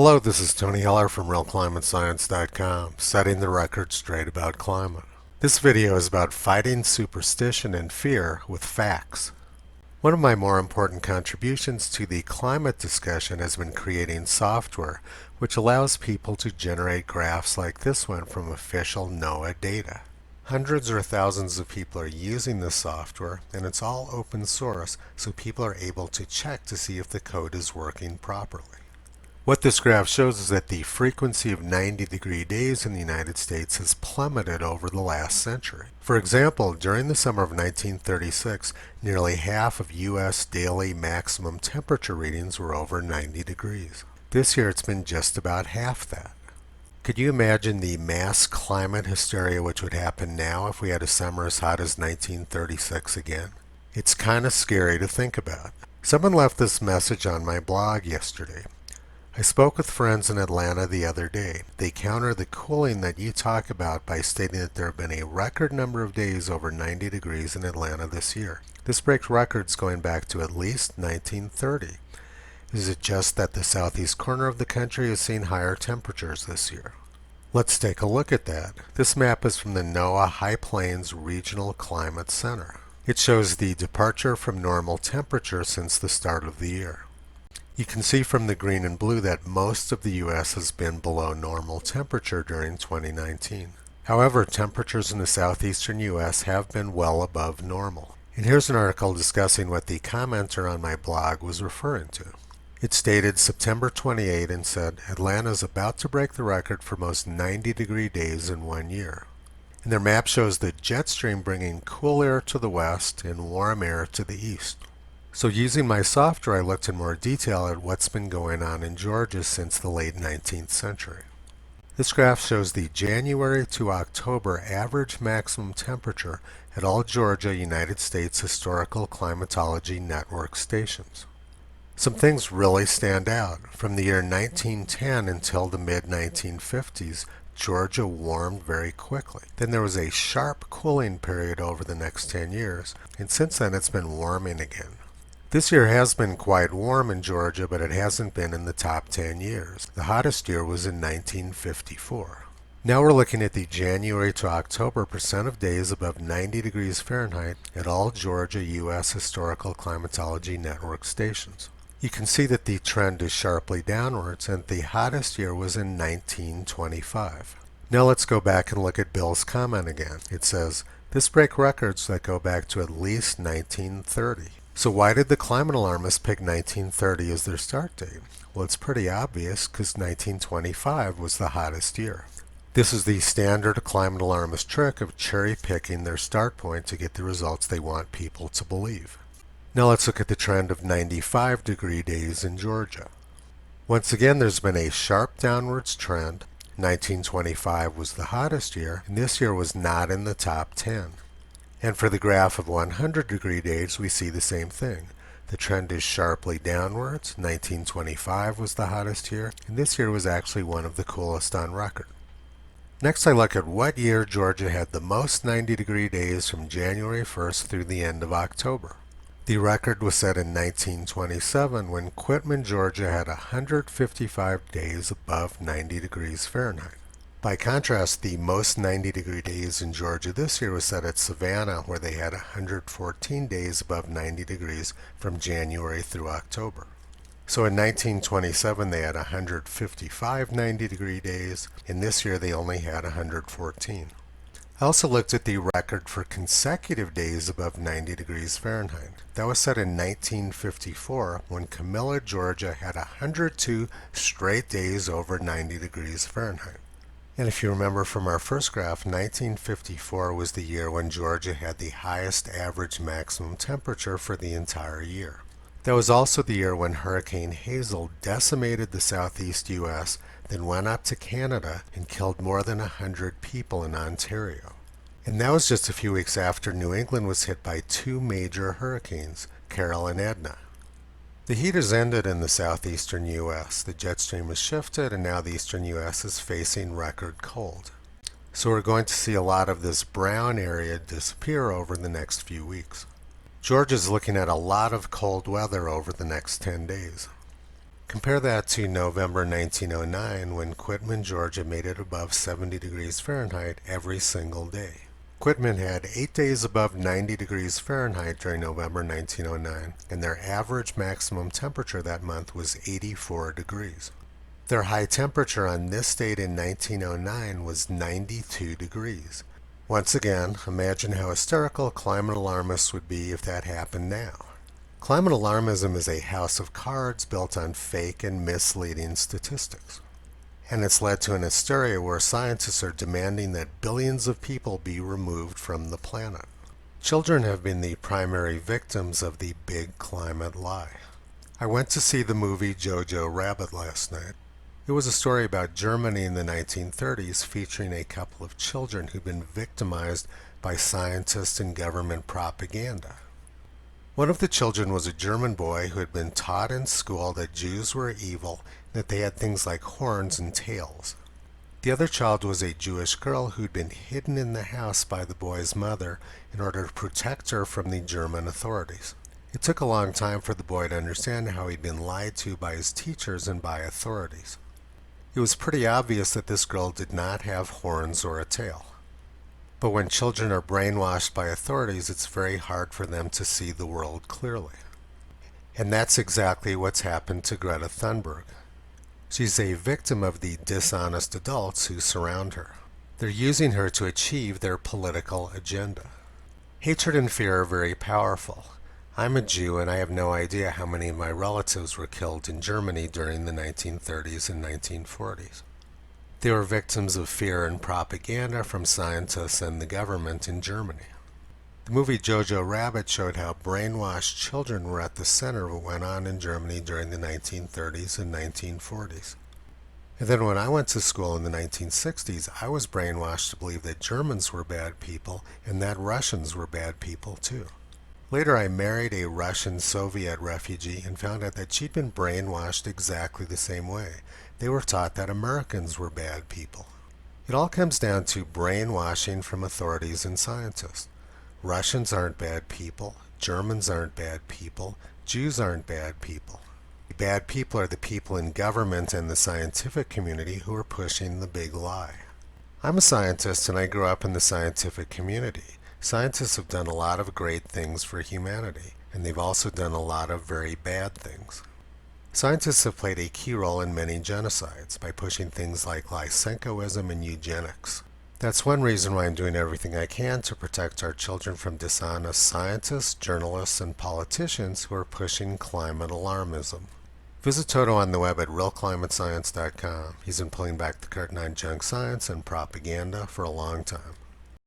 Hello, this is Tony Heller from RealClimateScience.com, setting the record straight about climate. This video is about fighting superstition and fear with facts. One of my more important contributions to the climate discussion has been creating software which allows people to generate graphs like this one from official NOAA data. Hundreds or thousands of people are using this software, and it's all open source, so people are able to check to see if the code is working properly. What this graph shows is that the frequency of 90-degree days in the United States has plummeted over the last century. For example, during the summer of 1936, nearly half of U.S. daily maximum temperature readings were over 90 degrees. This year it's been just about half that. Could you imagine the mass climate hysteria which would happen now if we had a summer as hot as 1936 again? It's kind of scary to think about. Someone left this message on my blog yesterday. I spoke with friends in Atlanta the other day. They counter the cooling that you talk about by stating that there have been a record number of days over 90 degrees in Atlanta this year. This breaks records going back to at least 1930. Is it just that the southeast corner of the country has seen higher temperatures this year? Let's take a look at that. This map is from the NOAA High Plains Regional Climate Center. It shows the departure from normal temperature since the start of the year. You can see from the green and blue that most of the U.S. has been below normal temperature during 2019. However, temperatures in the southeastern U.S. have been well above normal. And here's an article discussing what the commenter on my blog was referring to. It stated September 28 and said, Atlanta is about to break the record for most 90-degree days in 1 year. And their map shows the jet stream bringing cool air to the west and warm air to the east. So using my software, I looked in more detail at what's been going on in Georgia since the late 19th century. This graph shows the January to October average maximum temperature at all Georgia United States Historical Climatology Network stations. Some things really stand out. From the year 1910 until the mid-1950s, Georgia warmed very quickly. Then there was a sharp cooling period over the next 10 years, and since then it's been warming again. This year has been quite warm in Georgia, but it hasn't been in the top 10 years. The hottest year was in 1954. Now we're looking at the January to October percent of days above 90 degrees Fahrenheit at all Georgia U.S. Historical Climatology Network stations. You can see that the trend is sharply downwards, and the hottest year was in 1925. Now let's go back and look at Bill's comment again. It says, this breaks records that go back to at least 1930. So why did the climate alarmists pick 1930 as their start date? Well, it's pretty obvious because 1925 was the hottest year. This is the standard climate alarmist trick of cherry picking their start point to get the results they want people to believe. Now let's look at the trend of 95-degree days in Georgia. Once again, there's been a sharp downwards trend. 1925 was the hottest year, and this year was not in the top 10. And for the graph of 100-degree days, we see the same thing. The trend is sharply downwards. 1925 was the hottest year, and this year was actually one of the coolest on record. Next, I look at what year Georgia had the most 90-degree days from January 1st through the end of October. The record was set in 1927 when Quitman, Georgia had 155 days above 90 degrees Fahrenheit. By contrast, the most 90-degree days in Georgia this year was set at Savannah, where they had 114 days above 90 degrees from January through October. So in 1927 they had 155 90-degree days, and this year they only had 114. I also looked at the record for consecutive days above 90 degrees Fahrenheit. That was set in 1954 when Camilla, Georgia had 102 straight days over 90 degrees Fahrenheit. And if you remember from our first graph, 1954 was the year when Georgia had the highest average maximum temperature for the entire year. That was also the year when Hurricane Hazel decimated the southeast U.S., then went up to Canada and killed more than 100 people in Ontario. And that was just a few weeks after New England was hit by two major hurricanes, Carol and Edna. The heat has ended in the southeastern U.S. The jet stream has shifted, and now the eastern U.S. is facing record cold. So we're going to see a lot of this brown area disappear over the next few weeks. Georgia's looking at a lot of cold weather over the next 10 days. Compare that to November 1909 when Quitman, Georgia made it above 70 degrees Fahrenheit every single day. Quitman had 8 days above 90 degrees Fahrenheit during November 1909, and their average maximum temperature that month was 84 degrees. Their high temperature on this date in 1909 was 92 degrees. Once again, imagine how hysterical climate alarmists would be if that happened now. Climate alarmism is a house of cards built on fake and misleading statistics. And it's led to an hysteria where scientists are demanding that billions of people be removed from the planet. Children have been the primary victims of the big climate lie. I went to see the movie Jojo Rabbit last night. It was a story about Germany in the 1930s featuring a couple of children who'd been victimized by scientists and government propaganda. One of the children was a German boy who had been taught in school that Jews were evil and that they had things like horns and tails. The other child was a Jewish girl who'd been hidden in the house by the boy's mother in order to protect her from the German authorities. It took a long time for the boy to understand how he'd been lied to by his teachers and by authorities. It was pretty obvious that this girl did not have horns or a tail. But when children are brainwashed by authorities, it's very hard for them to see the world clearly. And that's exactly what's happened to Greta Thunberg. She's a victim of the dishonest adults who surround her. They're using her to achieve their political agenda. Hatred and fear are very powerful. I'm a Jew and I have no idea how many of my relatives were killed in Germany during the 1930s and 1940s. They were victims of fear and propaganda from scientists and the government in Germany. The movie Jojo Rabbit showed how brainwashed children were at the center of what went on in Germany during the 1930s and 1940s. And then when I went to school in the 1960s, I was brainwashed to believe that Germans were bad people and that Russians were bad people too. Later I married a Russian Soviet refugee and found out that she'd been brainwashed exactly the same way. They were taught that Americans were bad people. It all comes down to brainwashing from authorities and scientists. Russians aren't bad people. Germans aren't bad people. Jews aren't bad people. The bad people are the people in government and the scientific community who are pushing the big lie. I'm a scientist and I grew up in the scientific community. Scientists have done a lot of great things for humanity, and they've also done a lot of very bad things. Scientists have played a key role in many genocides by pushing things like Lysenkoism and eugenics. That's one reason why I'm doing everything I can to protect our children from dishonest scientists, journalists, and politicians who are pushing climate alarmism. Visit Toto on the web at realclimatescience.com. He's been pulling back the curtain on junk science and propaganda for a long time.